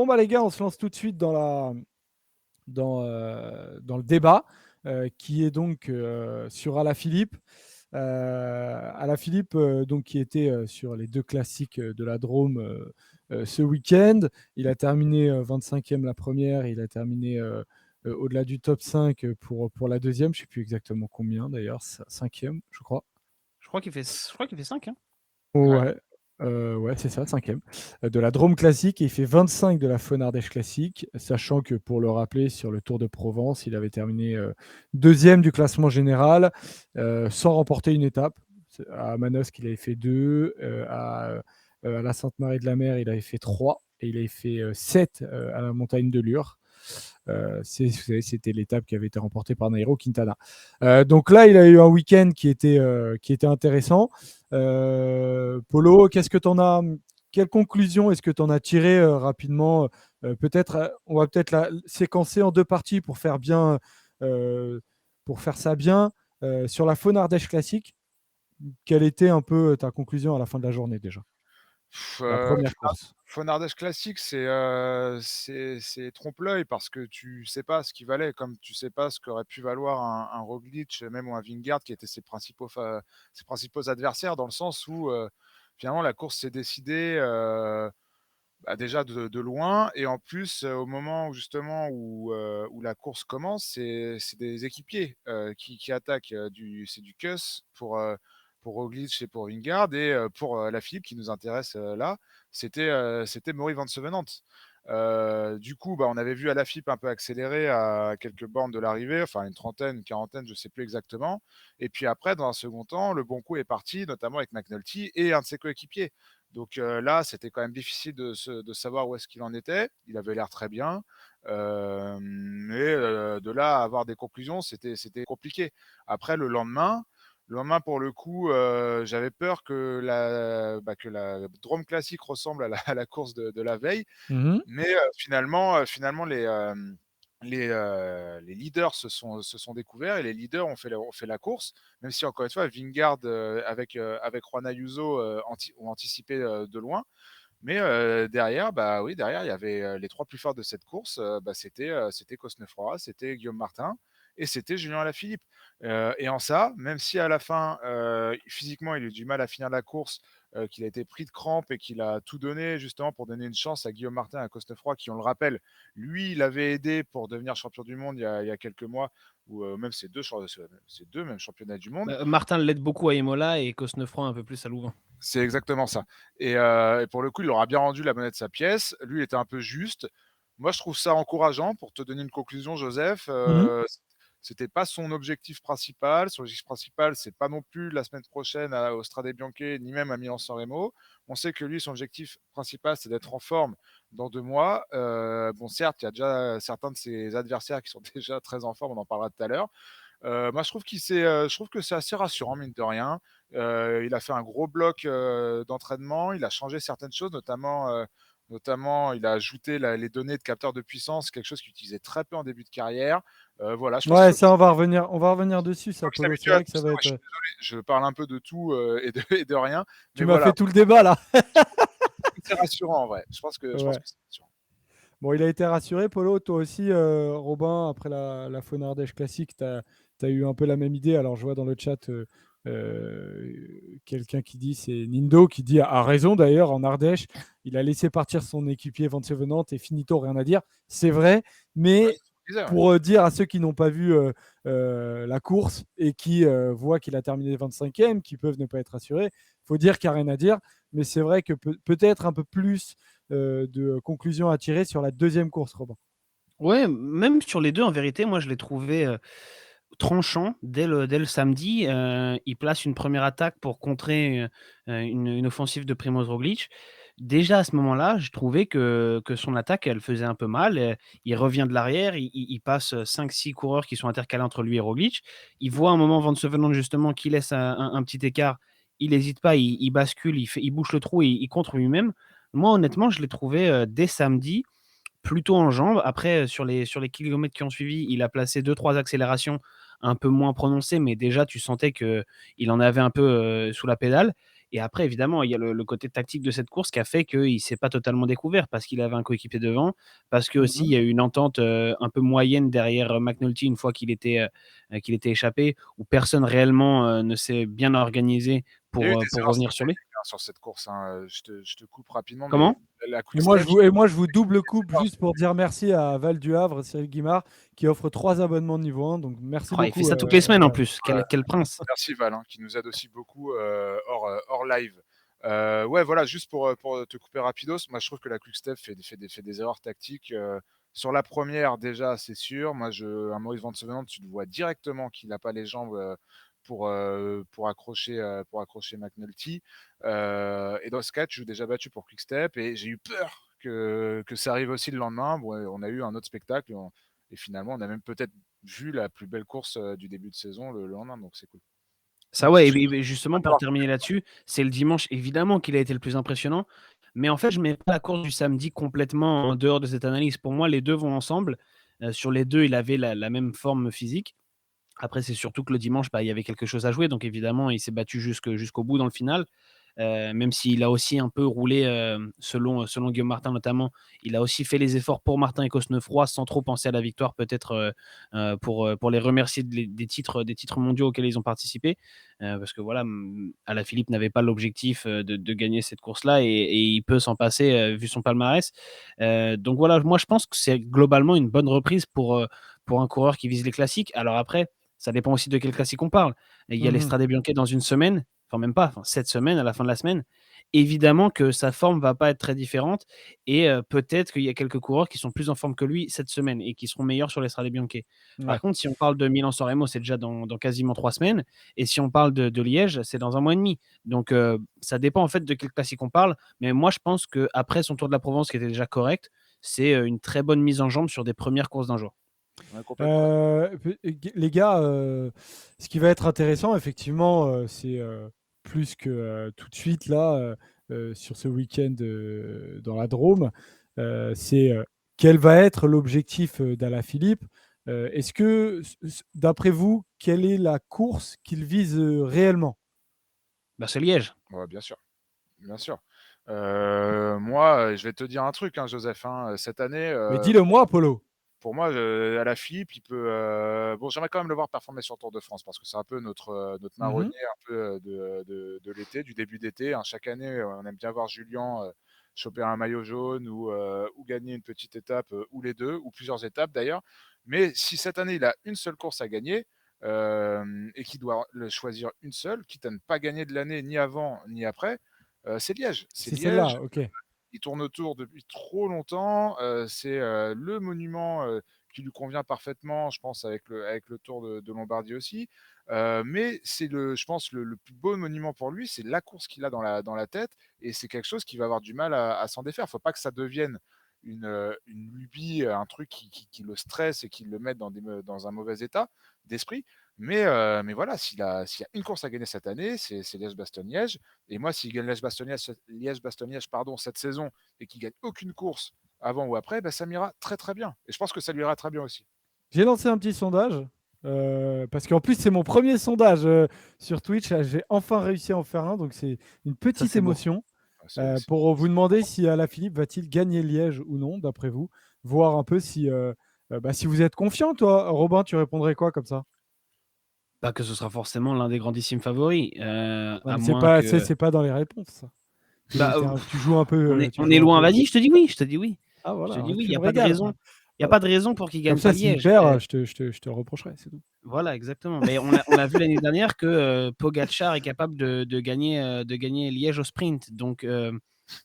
bah les gars, on se lance tout de suite dans le débat qui est donc sur Alaphilippe. Alaphilippe, donc, qui était sur les deux classiques de la Drôme ce week-end. Il a terminé 25e la première, il a terminé au-delà du top 5 pour la deuxième. Je ne sais plus exactement combien d'ailleurs, 5e, je crois. Je crois qu'il fait 5. Hein. Ouais, ouais, c'est ça, 5e. De la Drôme classique, et il fait 25 de la Fonardèche classique, sachant que, pour le rappeler, sur le Tour de Provence, il avait terminé deuxième du classement général, sans remporter une étape. À Manosque, il avait fait 2, à la Sainte-Marie-de-la-Mer, il avait fait 3, et il avait fait 7 à la montagne de Lure. Vous savez, c'était l'étape qui avait été remportée par Nairo Quintana. Donc là, il a eu un week-end qui était intéressant. Polo, qu'est-ce que tu en as quelle conclusion est-ce que tu en as tiré rapidement peut-être, on va peut-être la séquencer en deux parties pour faire ça bien. Sur la Faune Ardèche classique, quelle était un peu ta conclusion à la fin de la journée déjà? La première course. Fonardèche classique, c'est trompe-l'œil parce que tu sais pas ce qu'il valait, comme tu sais pas ce qu'aurait pu valoir un Roglic, même ou un Vingegaard qui étaient ses principaux adversaires, dans le sens où finalement la course s'est décidée déjà de loin, et en plus au moment où justement où la course commence, c'est des équipiers qui attaquent, c'est du Kuss pour Roglic et pour Vingegaard, et pour Alaphilippe qui nous intéresse là, c'était Maury Van Sevenant. Du coup, on avait vu Alaphilippe un peu accélérer à quelques bornes de l'arrivée, enfin une trentaine, une quarantaine, je ne sais plus exactement. Et puis après, dans un second temps, le bon coup est parti, notamment avec McNulty et un de ses coéquipiers. Donc là, c'était quand même difficile de savoir où est-ce qu'il en était. Il avait l'air très bien. Mais de là à avoir des conclusions, c'était compliqué. Après, le lendemain, pour le coup, j'avais peur que la Drôme classique ressemble à la course de la veille. Mhm. Mais finalement les leaders se sont découverts, et les leaders ont fait la course, même si, encore une fois, Vingegaard avec Juan Ayuso ont anticipé de loin. Mais derrière, oui, derrière, il y avait les trois plus forts de cette course. C'était Cosnefroy, c'était Guillaume Martin et c'était Julien Alaphilippe. Et en ça, même si à la fin, physiquement, il a eu du mal à finir la course, qu'il a été pris de crampes et qu'il a tout donné justement pour donner une chance à Guillaume Martin et à Cosnefroy, qui, on le rappelle, lui, il avait aidé pour devenir champion du monde il y a quelques mois, ou même ces deux même championnats du monde. Martin l'aide beaucoup à Imola et Cosnefroy un peu plus à Louvain. C'est exactement ça. Et pour le coup, il leur a bien rendu la monnaie de sa pièce. Lui, il était un peu juste. Moi, je trouve ça encourageant. Pour te donner une conclusion, Joseph, Mhm. c'était pas son objectif principal. Son objectif principal, c'est pas non plus la semaine prochaine au Strade Bianche, ni même à Milan-San Remo. On sait que lui, son objectif principal, c'est d'être en forme dans 2 mois. Bon, certes, il y a déjà certains de ses adversaires qui sont déjà très en forme. On en parlera tout à l'heure. Moi, je trouve que c'est assez rassurant, mine de rien. Il a fait un gros bloc d'entraînement. Il a changé certaines choses, notamment il a ajouté les données de capteurs de puissance, quelque chose qu'il utilisait très peu en début de carrière. Voilà, je pense Ouais, qu'il faut ça, qu'il on va revenir dessus, ça, Polo. C'est s'habitue à vrai que tout ça ça. va Ouais, je suis être. désolé, je parle un peu de tout et de rien, Tu mais m'as fait voilà, tout le débat là. c'est rassurant en vrai. Je pense Ouais. que c'est rassurant. Bon, il a été rassuré, Polo. Toi aussi, Robin, après la Faune Ardèche classique, tu as eu un peu la même idée. Alors, je vois dans le chat quelqu'un qui dit, c'est Nindo, qui dit, a raison d'ailleurs, en Ardèche, il a laissé partir son équipier Van Sevenant et finito, rien à dire. C'est vrai, Ouais, mais c'est ce qu'on disait, ouais. pour dire à ceux qui n'ont pas vu la course et qui voient qu'il a terminé 25e, qui peuvent ne pas être rassurés, il faut dire qu'il n'y a rien à dire. Mais c'est vrai que peut-être un peu plus de conclusions à tirer sur la deuxième course, Robin. Ouais, même sur les deux, en vérité, moi, je l'ai trouvé tranchant dès le samedi. Il place une première attaque pour contrer une offensive de Primoz Roglic. Déjà à ce moment-là, je trouvais que son attaque, elle faisait un peu mal. Il revient de l'arrière, il passe 5-6 coureurs qui sont intercalés entre lui et Roglic. Il voit un moment Van Sevenant justement qui laisse un petit écart. Il n'hésite pas, il bascule, il bouche le trou et il contre lui-même. Moi, honnêtement, je l'ai trouvé dès samedi plutôt en jambes. Après, sur les kilomètres qui ont suivi, il a placé 2-3 accélérations un peu moins prononcées, mais déjà, tu sentais qu'il en avait un peu sous la pédale. Et après, évidemment, il y a le côté tactique de cette course qui a fait qu'il ne s'est pas totalement découvert parce qu'il avait un coéquipier devant, parce que aussi il y a eu une entente un peu moyenne derrière McNulty une fois qu'il était échappé, où personne réellement ne s'est bien organisé Il y a eu des pour erreurs revenir sur lui. stratégiques sur cette course. Je te coupe rapidement, mais Comment? la Et moi, Quick-Step, je vous double coupe juste pour dire merci à Val du Havre, Cyril Guimard, qui offre 3 abonnements de niveau 1. Donc, merci Oh, il fait beaucoup. ça toutes les semaines en Val. plus. Quel prince. merci Val, hein, qui nous aide aussi beaucoup hors live. Ouais, voilà, juste pour te couper rapidos, moi je trouve que la Quick-Step fait des erreurs tactiques. Sur la première, déjà, c'est sûr. Moi, un Maurice Van Sevenant, tu le vois directement qu'il n'a pas les jambes pour accrocher McNulty. Et dans ce cas, tu joues déjà battu pour Quick-Step. Et j'ai eu peur que ça arrive aussi le lendemain. Bon, on a eu un autre spectacle. Et finalement, on a même peut-être vu la plus belle course du début de saison le lendemain. Donc, c'est cool. Ça, ouais, et justement, pour terminer là-dessus, c'est le dimanche, évidemment, qu'il a été le plus impressionnant. Mais en fait, je ne mets pas la course du samedi complètement en dehors de cette analyse. Pour moi, les deux vont ensemble. Sur les deux, il avait la même forme physique. Après, c'est surtout que le dimanche, bah, il y avait quelque chose à jouer. Donc, évidemment, il s'est battu jusqu'au bout dans le final. Même s'il a aussi un peu roulé, selon Guillaume Martin notamment, il a aussi fait les efforts pour Martin et Cosnefroy sans trop penser à la victoire, peut-être pour les remercier des titres mondiaux auxquels ils ont participé. Parce que voilà, Alaphilippe n'avait pas l'objectif de gagner cette course-là et il peut s'en passer vu son palmarès. Donc voilà, moi je pense que c'est globalement une bonne reprise pour un coureur qui vise les classiques. Alors après, ça dépend aussi de quel classique on parle. Il y a l'Estrade Bianche dans une semaine, enfin même pas, cette semaine, à la fin de la semaine. Évidemment que sa forme va pas être très différente et peut-être qu'il y a quelques coureurs qui sont plus en forme que lui cette semaine et qui seront meilleurs sur l'Estrade Bianche. Par Ouais. contre, si on parle de Milan-San Remo, c'est déjà dans quasiment 3 semaines et si on parle de Liège, c'est dans 1 mois et demi. Donc ça dépend en fait de quel classique on parle, mais moi je pense qu'après son Tour de la Provence qui était déjà correct, c'est une très bonne mise en jambe sur des premières courses d'un jour. Ouais, complètement. Les gars, ce qui va être intéressant, effectivement, c'est plus que tout de suite là, sur ce week-end dans la Drôme, c'est quel va être l'objectif d'Alaphilippe. Est-ce que, d'après vous, quelle est la course qu'il vise réellement? Bah, c'est Liège. Ouais, bien sûr. Bien sûr. Moi, je vais te dire un truc, hein, Joseph. Hein, cette année, Mais dis-le moi, Polo. pour moi, Alaphilippe, il peut. Bon, j'aimerais quand même le voir performer sur le Tour de France parce que c'est un peu notre Mhm. marronnier un peu de l'été, du début d'été. Hein. Chaque année, on aime bien voir Julien choper un maillot jaune ou gagner une petite étape, ou les deux, ou plusieurs étapes d'ailleurs. Mais si cette année, il a une seule course à gagner et qu'il doit le choisir une seule, quitte à ne pas gagner de l'année ni avant ni après, c'est Liège. C'est C'est Liège. celle-là, ok. Il tourne autour depuis trop longtemps. C'est le monument qui lui convient parfaitement, je pense, avec le Tour de Lombardie aussi. Mais c'est je pense, le plus beau monument pour lui, c'est la course qu'il a dans la tête. Et c'est quelque chose qui va avoir du mal à s'en défaire. Il ne faut pas que ça devienne une lubie, un truc qui le stresse et qui le mette dans un mauvais état d'esprit. Mais voilà, s'il y a une course à gagner cette année, c'est Liège-Bastogne-Liège. Et moi, s'il gagne Liège-Bastogne-Liège cette saison et qu'il gagne aucune course avant ou après, bah, ça m'ira très très bien. Et je pense que ça lui ira très bien aussi. J'ai lancé un petit sondage. Parce qu'en plus, c'est mon premier sondage sur Twitch. J'ai enfin réussi à en faire un, donc c'est une Ça, petite c'est beau. émotion. Pour vous demander si Alaphilippe va-t-il gagner Liège ou non, d'après vous. Voir un peu si vous êtes confiant, toi. Robin, tu répondrais quoi comme ça? Pas que ce sera forcément l'un des grandissimes favoris, Non, à mais moins que. c'est pas dans les réponses, ça. Bah, Tu joues un peu. Tu on est joues un loin. peu. Vas-y, je te dis oui. Je te dis oui. Ah Je te voilà, dis oui. Il tu n'y me a pas de régales. raison. Il y a Voilà. pas de raison pour qu'il Comme gagne ça, pas s'il Liège. perd, je te reprocherai, c'est tout. Voilà, exactement. Mais on a vu l'année dernière que Pogacar est capable de gagner Liège au sprint. Donc,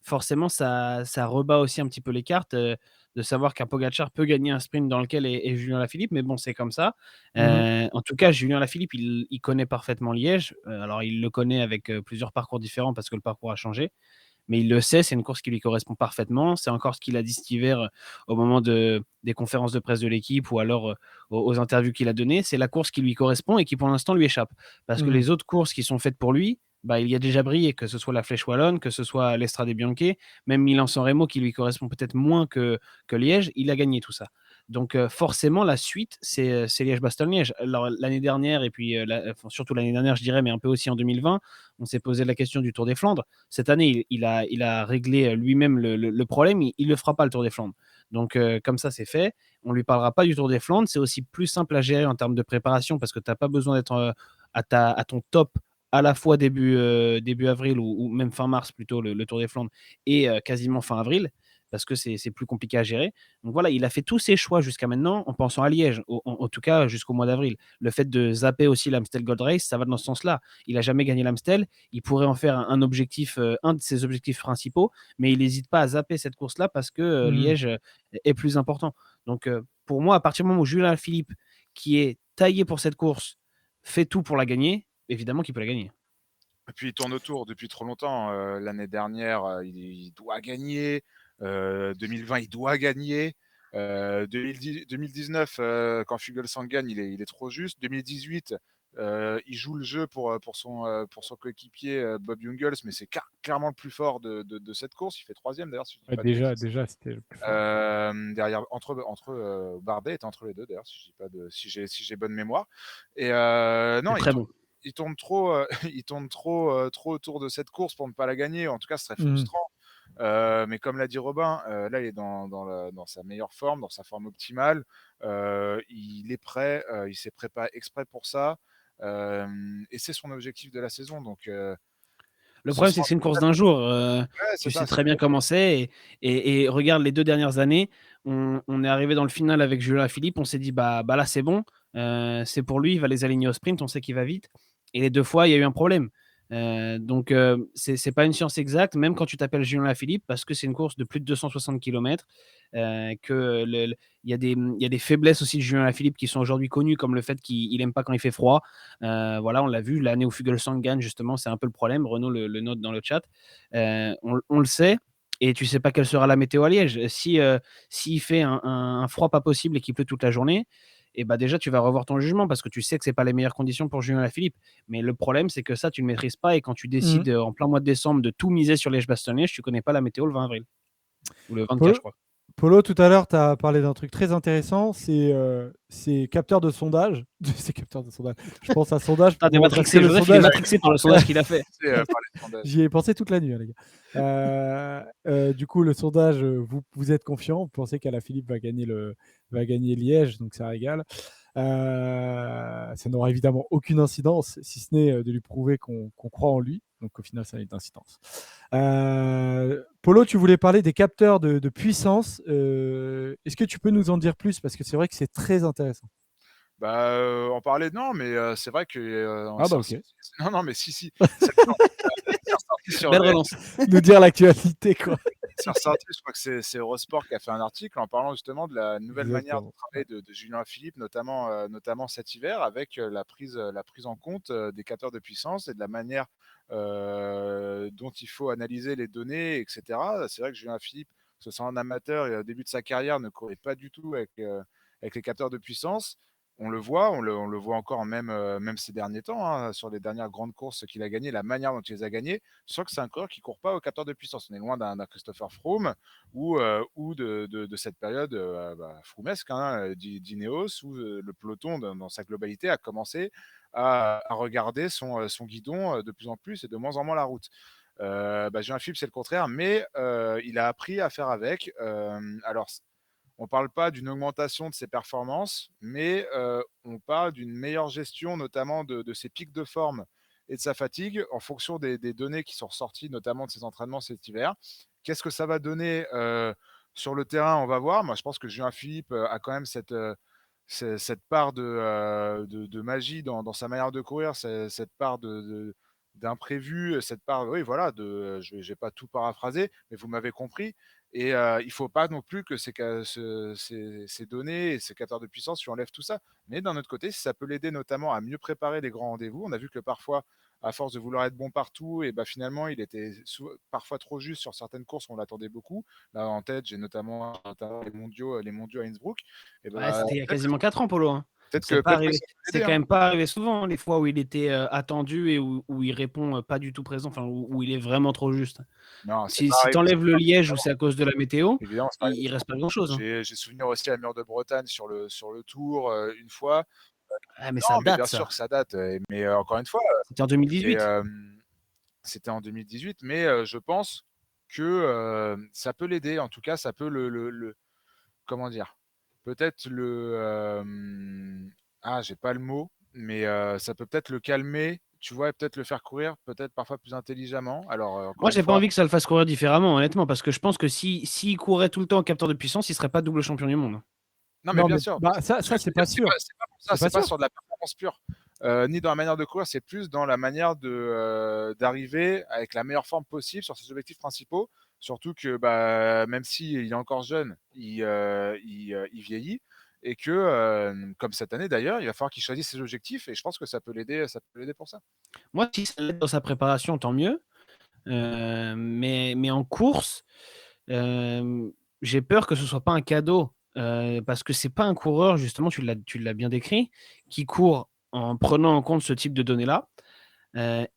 forcément, ça rebat aussi un petit peu les cartes de savoir qu'un Pogacar peut gagner un sprint dans lequel est Julien Lafilippe. Mais bon, c'est comme ça. Mhm. En tout cas, Julien Lafilippe, il connaît parfaitement Liège. Alors, il le connaît avec plusieurs parcours différents parce que le parcours a changé. Mais il le sait, c'est une course qui lui correspond parfaitement. C'est encore ce qu'il a dit cet hiver au moment des conférences de presse de l'équipe ou alors aux interviews qu'il a données. C'est la course qui lui correspond et qui pour l'instant lui échappe. Parce que Mhm. les autres courses qui sont faites pour lui, bah, il y a déjà brillé, que ce soit la Flèche Wallonne, que ce soit l'Estrade Bianche, même Milan-San Remo qui lui correspond peut-être moins que Liège, il a gagné tout ça. Donc forcément, la suite, c'est Liège-Bastogne-Liège. Alors l'année dernière, et puis surtout l'année dernière, je dirais, mais un peu aussi en 2020, on s'est posé la question du Tour des Flandres. Cette année, il a réglé lui-même le problème. Il ne le fera pas, le Tour des Flandres. Donc comme ça, c'est fait. On ne lui parlera pas du Tour des Flandres. C'est aussi plus simple à gérer en termes de préparation parce que tu n'as pas besoin d'être à ton top à la fois début avril ou même fin mars plutôt, le Tour des Flandres, et quasiment fin avril, parce que c'est plus compliqué à gérer. Donc voilà, il a fait tous ses choix jusqu'à maintenant en pensant à Liège, en tout cas jusqu'au mois d'avril. Le fait de zapper aussi l'Amstel Gold Race, ça va dans ce sens-là. Il n'a jamais gagné l'Amstel, il pourrait en faire un objectif, un de ses objectifs principaux, mais il n'hésite pas à zapper cette course-là parce que Liège est plus important. Donc pour moi, à partir du moment où Julien Philippe, qui est taillé pour cette course, fait tout pour la gagner, évidemment qu'il peut la gagner. Et puis il tourne autour depuis trop longtemps. L'année dernière, il doit gagner. 2020, il doit gagner. 2019, quand Fuglsang gagne, il est trop juste. 2018, il joue le jeu pour son coéquipier Bob Jungels, mais c'est clairement le plus fort de cette course. Il fait troisième d'ailleurs, si je dis pas de bêtises. Déjà, c'était le plus fort. Derrière, entre Bardet était entre les deux d'ailleurs, si j'ai bonne mémoire. Et non, Très bon. il tourne trop, il tourne trop autour de cette course pour ne pas la gagner. En tout cas, ce serait frustrant. Mais comme l'a dit Robin, là, il est dans sa meilleure forme, dans sa forme optimale. Il est prêt, il s'est préparé exprès pour ça. Et c'est son objectif de la saison. Donc, le ce problème, c'est sera que c'est une course d'un jour. ouais, Tu c'est sais ça. très bien comment c'est. Et regarde les 2 dernières années, on est arrivé dans le final avec Julien Philippe. On s'est dit, bah là, c'est bon. C'est pour lui, il va les aligner au sprint. On sait qu'il va vite. Et les 2 fois, il y a eu un problème. Donc, c'est pas une science exacte, même quand tu t'appelles Julien Philippe, parce que c'est une course de plus de 260 km. Il y a des faiblesses aussi de Julien Philippe qui sont aujourd'hui connues, comme le fait qu'il n'aime pas quand il fait froid. Voilà, on l'a vu, l'année où Fuglsang gagne, justement, c'est un peu le problème. Renaud le note dans le chat. On le sait, et tu sais pas quelle sera la météo à Liège. S'il fait un froid pas possible et qu'il pleut toute la journée, et bah déjà, tu vas revoir ton jugement parce que tu sais que c'est pas les meilleures conditions pour Julien Philippe. Mais le problème, c'est que ça, tu ne maîtrises pas. Et quand tu décides en plein mois de décembre de tout miser sur Liège-Bastogne-Liège, tu connais pas la météo le 20 avril. Ou le 24, je crois. Polo, tout à l'heure, tu as parlé d'un truc très intéressant, c'est capteur de sondage. C'est capteur de sondage. Je pense à sondage Ah, pour matrixé. le Joseph, il est sondage. matrixé par le sondage qu'il a fait. J'y ai pensé toute la nuit, hein, les gars. Du coup, le sondage, vous êtes confiant, vous pensez qu'Alaphilippe va gagner Liège, donc ça régale. Ça n'aura évidemment aucune incidence, si ce n'est de lui prouver qu'on croit en lui. Donc au final, ça a une incidence. Polo, tu voulais parler des capteurs de puissance. Est-ce que tu peux nous en dire plus? Parce que c'est vrai que c'est très intéressant. Bah, en parler, non, mais c'est vrai que. Ah bah ok. Non, mais si. Belle relance. Nous dire l'actualité, quoi. C'est ressorti, je crois que c'est Eurosport qui a fait un article en parlant justement de la nouvelle manière de travailler de Julien Philippe, notamment cet hiver, avec la prise en compte des capteurs de puissance et de la manière dont il faut analyser les données, etc. C'est vrai que Julien Philippe, que ce soit un amateur et au début de sa carrière, ne courait pas du tout avec les capteurs de puissance. On le voit encore même ces derniers temps, hein, sur les dernières grandes courses qu'il a gagnées, la manière dont il les a gagnées. Je sens que c'est un coureur qui ne court pas au capteur de puissance. On est loin d'un Christopher Froome ou de cette période froomesque, hein, d'Ineos, où le peloton, dans sa globalité, a commencé à regarder son guidon de plus en plus et de moins en moins la route. Julien Philippe, c'est le contraire, mais il a appris à faire avec. Alors, on ne parle pas d'une augmentation de ses performances, mais on parle d'une meilleure gestion, notamment de ses pics de forme et de sa fatigue, en fonction des données qui sont ressorties, notamment de ses entraînements cet hiver. Qu'est-ce que ça va donner sur le terrain? On va voir. Moi, je pense que Julien Philippe a quand même cette part de magie dans sa manière de courir, cette part d'imprévu, cette part, oui, voilà, je ne vais pas tout paraphraser, mais vous m'avez compris. Et il ne faut pas non plus que ces données et ces capteurs de puissance lui enlèvent tout ça. Mais d'un autre côté, si ça peut l'aider notamment à mieux préparer les grands rendez-vous, on a vu que parfois, à force de vouloir être bon partout, et finalement, il était parfois trop juste sur certaines courses, on l'attendait beaucoup. Là, en tête, j'ai notamment les mondiaux à Innsbruck. Et Ouais, c'était il y a quasiment 4 ans, Polo. Hein. Peut-être C'est que, pas peut-être que arrivé, ça peut c'est l'aider, quand hein. même pas arrivé souvent, hein, les fois où il était, attendu et où il répond, pas du tout présent, enfin où il est vraiment trop juste. Non, c'est Si pas tu arrivé enlèves le souvent, Liège où évidemment. c'est à cause de la météo, Évidemment, c'est pas arrivé il reste souvent. pas grand-chose, hein. J'ai souvenir aussi à Mur de Bretagne sur le Tour, une fois. Ah mais ça Non, mais date bien sûr ça. que ça date, mais encore une fois, C'était en et 2018. c'était en 2018, mais je pense que, ça peut l'aider. En tout cas, ça peut le comment dire? Peut-être j'ai pas le mot, mais ça peut peut-être le calmer, tu vois? Et peut-être le faire courir, peut-être parfois plus intelligemment. Alors, Moi, encore une j'ai pas fois, envie que ça le fasse courir différemment, honnêtement, parce que je pense que s'il courait tout le temps en capteur de puissance, il serait pas double champion du monde, hein. non, mais Non, bien mais sûr, bah, ça ce que ça, je c'est veux dire, pas sûr. c'est pas pour ça, C'est pas c'est pas sûr. sur de la performance pure, ni dans la manière de courir, c'est plus dans la manière d'arriver avec la meilleure forme possible sur ses objectifs principaux. Surtout que, bah, même s'il est encore jeune, il vieillit et que, comme cette année d'ailleurs, il va falloir qu'il choisisse ses objectifs et je pense que ça peut l'aider pour ça. Moi, si ça l'aide dans sa préparation, tant mieux, mais en course, hem, j'ai peur que ce soit pas un cadeau, parce que c'est pas un coureur, justement, tu l'as bien décrit, qui court en prenant en compte ce type de données-là.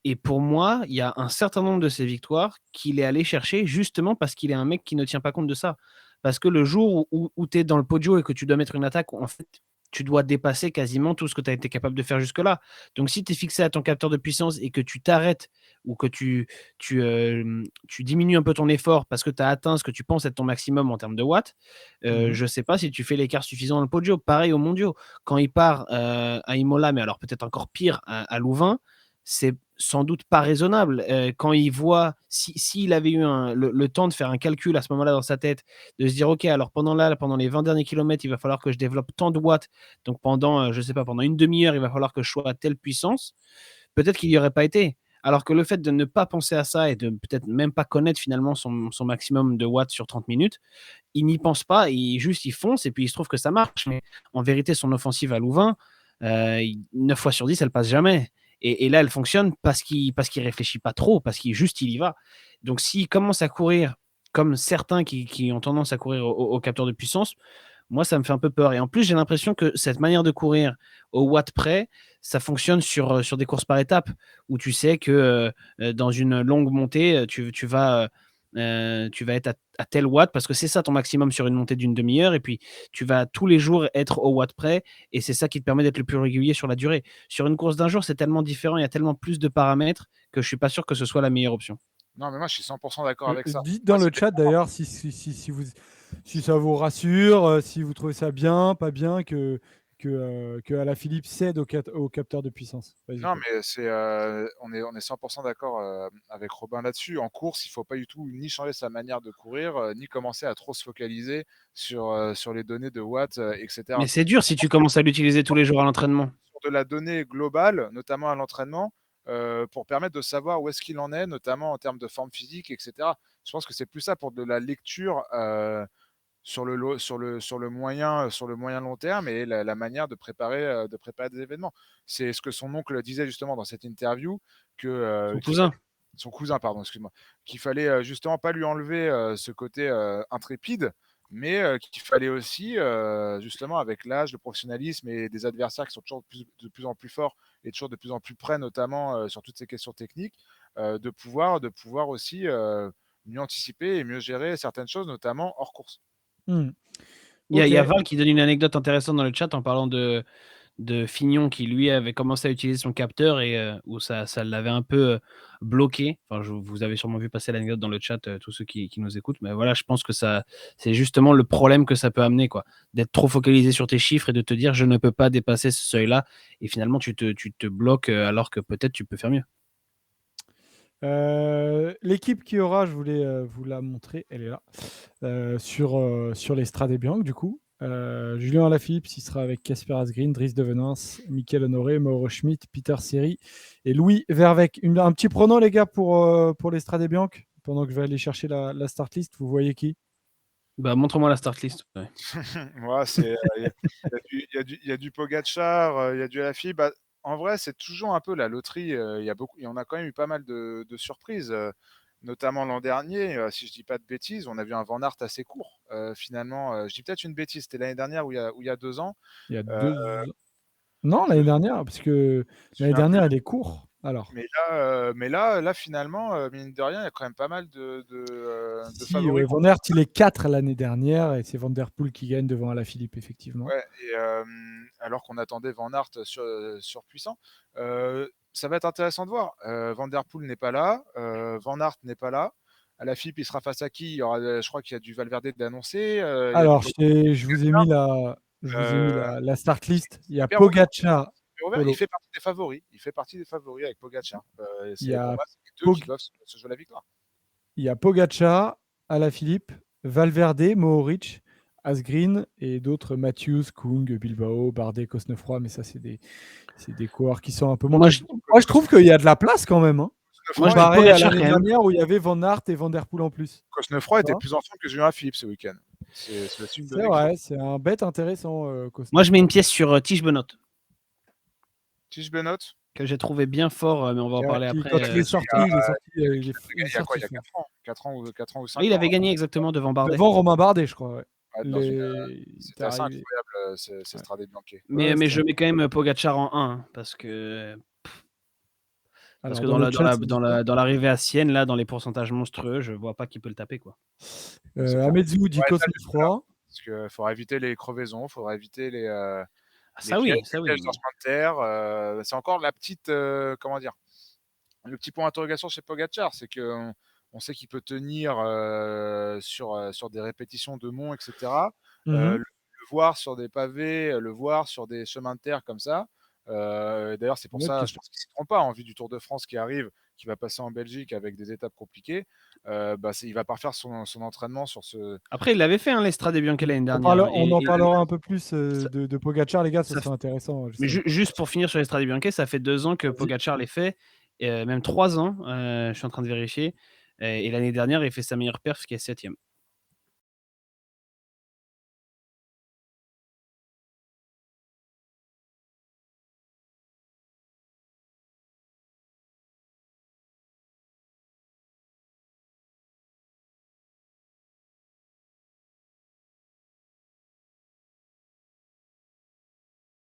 Et pour moi, il y a un certain nombre de ses victoires qu'il est allé chercher justement parce qu'il est un mec qui ne tient pas compte de ça. Parce que le jour où tu es dans le podio et que tu dois mettre une attaque, en fait, tu dois dépasser quasiment tout ce que tu as été capable de faire jusque-là. Donc si tu es fixé à ton capteur de puissance et que tu t'arrêtes ou que tu diminues un peu ton effort parce que tu as atteint ce que tu penses être ton maximum en termes de watts, Mmh. je ne sais pas si tu fais l'écart suffisant dans le podio. Pareil aux mondiaux. Quand il part à Imola, mais alors peut-être encore pire à Louvain, c'est sans doute pas raisonnable. Quand il voit, s'il avait eu le temps de faire un calcul à ce moment-là dans sa tête, de se dire, OK, alors pendant les 20 derniers kilomètres, il va falloir que je développe tant de watts. Donc pendant, je sais pas, pendant une demi-heure, il va falloir que je sois à telle puissance. Peut-être qu'il n'y aurait pas été. Alors que le fait de ne pas penser à ça et de peut-être même pas connaître finalement son maximum de watts sur 30 minutes, il n'y pense pas, il fonce et puis il se trouve que ça marche. Mais en vérité, son offensive à Louvain, 9 fois sur 10, elle passe jamais. Et là, elle fonctionne parce qu'il réfléchit pas trop, parce qu'il juste il y va. Donc s'il commence à courir comme certains qui ont tendance à courir au capteur de puissance, moi, ça me fait un peu peur. Et en plus, j'ai l'impression que cette manière de courir au watt près, ça fonctionne sur des courses par étapes, où tu sais que dans une longue montée, tu vas être à tel watt, parce que c'est ça ton maximum sur une montée d'une demi-heure, et puis tu vas tous les jours être au watt près, et c'est ça qui te permet d'être le plus régulier sur la durée. Sur une course d'un jour, c'est tellement différent, il y a tellement plus de paramètres que je suis pas sûr que ce soit la meilleure option. Non, mais moi, je suis 100% d'accord avec ça. Dites Moi, dans le c'était chat d'ailleurs si ça vous rassure, si vous trouvez ça bien, pas bien que Alaphilippe cède au capteur de puissance. Vas-y, Non, Paul. mais on est 100% d'accord, avec Robin là-dessus. En course, il faut pas du tout ni changer sa manière de courir, ni commencer à trop se focaliser sur les données de watts, et cetera. Mais c'est dur si tu commences à l'utiliser tous les jours à l'entraînement. Sur de la donnée globale, notamment à l'entraînement, pour permettre de savoir où est-ce qu'il en est, notamment en termes de forme physique, et cetera. Je pense que c'est plus ça pour de la lecture, sur le moyen long terme et la manière de préparer des événements. C'est ce que son oncle disait justement dans cette interview, Son qu'il cousin. fallait son cousin, pardon, excuse-moi, qu'il fallait, justement pas lui enlever, ce côté, intrépide, mais qu'il fallait aussi, justement avec l'âge, le professionnalisme et des adversaires qui sont toujours de plus en plus forts et toujours de plus en plus près, notamment, sur toutes ces questions techniques, de pouvoir aussi, mieux anticiper et mieux gérer certaines choses, notamment hors course. Mmh. Il y a OK. Val qui donne une anecdote intéressante dans le chat en parlant de Fignon qui lui avait commencé à utiliser son capteur et où ça l'avait un peu bloqué. Enfin, vous avez sûrement vu passer l'anecdote dans le chat, tous ceux qui nous écoutent. Mais voilà, je pense que ça, c'est justement le problème que ça peut amener, quoi. D'être trop focalisé sur tes chiffres et de te dire je ne peux pas dépasser ce seuil-là. Et finalement, tu te bloques alors que peut-être tu peux faire mieux. L'équipe qui aura, je voulais vous la montrer, elle est là, sur l'Estrade Bianche, du coup. Julien Alaphilippe, il sera avec Casper Asgreen, Dries Devenins, Mickaël Honoré, Mauro Schmidt, Peter Seri et Louis Vervec. Un petit pronom, les gars, pour l'Estrade Bianche, pendant que je vais aller chercher la start list. Vous voyez qui? Bah, montre-moi la start list. Ouais. Ouais, il y a du Pogacar, il y a du Alaphilippe. Bah, en vrai, c'est toujours un peu la loterie. Il y en a quand même eu pas mal de surprises, notamment l'an dernier. Si je dis pas de bêtises, on a vu un Van Aert assez court. Finalement, je dis peut-être une bêtise. C'était l'année dernière ou il y a 2 ans. Il y a Euh, 2 ans. Non, Je- l'année dernière, parce que je me l'année souviens dernière, plus. elle est court. Alors, Mais là, finalement, mine de rien, il y a quand même pas mal de si, favoris. ouais, Van Aert, il est 4 l'année dernière, et c'est Van Der Poel qui gagne devant Alaphilippe, effectivement. Ouais, et alors qu'on attendait Van Aert surpuissant. Ça va être intéressant de voir. Van Der Poel n'est pas là, Van Aert n'est pas là. Alaphilippe, il sera face à qui? Il y aura, je crois qu'il y a du Valverde d'annoncé, il y a du Alors, je vous ai mis euh, la start list. Il y a Super ouvert. Pogacar, Il Polo. fait partie des favoris. Il fait partie des favoris avec Pogacar. Il y Pour a, moi, c'est les deux qui Pog- doivent se jouer la victoire. il y a Pogacar, Alaphilippe, Valverde, Mohoric, Asgreen et d'autres, Matthews, Kung, Bilbao, Bardet, Cosnefroy, mais ça, c'est des coureurs qui sont un peu moins. Moi, je, Moi, je trouve qu'il y a de la place quand même, hein, moi, je dis comparé à Pogacar l'année quand même. dernière où il y avait Van Aert et Van Der Poel en plus. Cosnefroy Tu était vois. plus en forme que Julien Philippe ce week-end. C'est aussi une C'est bonne vrai, c'est un bête intéressant, Moi, je mets Cosnefroy. une pièce sur Tige Benoît, Tige Benoît. que j'ai trouvé bien fort, mais on va en parler Qui, après. quand il est sorti, il est Il y a quoi? sorti Il y a fort. 4 ans ou 5 Oui, il ans. avait gagné exactement devant Bardet. Devant Romain Bardet, je crois. Ouais. Dans une, Il c'était était assez arrivé. incroyable, ces Ouais. Strade Bianche. Mais, Ouais, mais c'était je mets quand même Pogacar en 1, parce que Alors, dans le chat, c'est dans l'arrivée à Sienne, là, dans les pourcentages monstrueux, je vois pas qui peut le taper, quoi. C'est clair. Amedzou dit Ouais, ça, Cosnefroy. parce qu'il faudra éviter les crevaisons, il faudra éviter les Ça oui, ça pièges oui. dans chemin de terre. C'est encore la petite, comment dire, le petit point d'interrogation chez Pogacar, c'est que on sait qu'il peut tenir sur des répétitions de monts, etc. Mhm. Le voir sur des pavés, le voir sur des chemins de terre comme ça. D'ailleurs, c'est pour Une autre ça, je question. pense qu'il ne s'y trompe pas en vue du Tour de France qui arrive, qui va passer en Belgique avec des étapes compliquées. Il va pas faire son entraînement sur ce. Après, il l'avait fait, hein, les Strade Bianche l'année On, dernière. on en Et parlera un peu plus ça- de Pogacar, les gars, ça ça serait intéressant. Mais juste pour finir sur les Strade Bianche, ça fait 2 ans que Vas-y. Pogacar les fait, même 3 ans, je suis en train de vérifier. Et l'année dernière, il fait sa meilleure perf qui est 7e.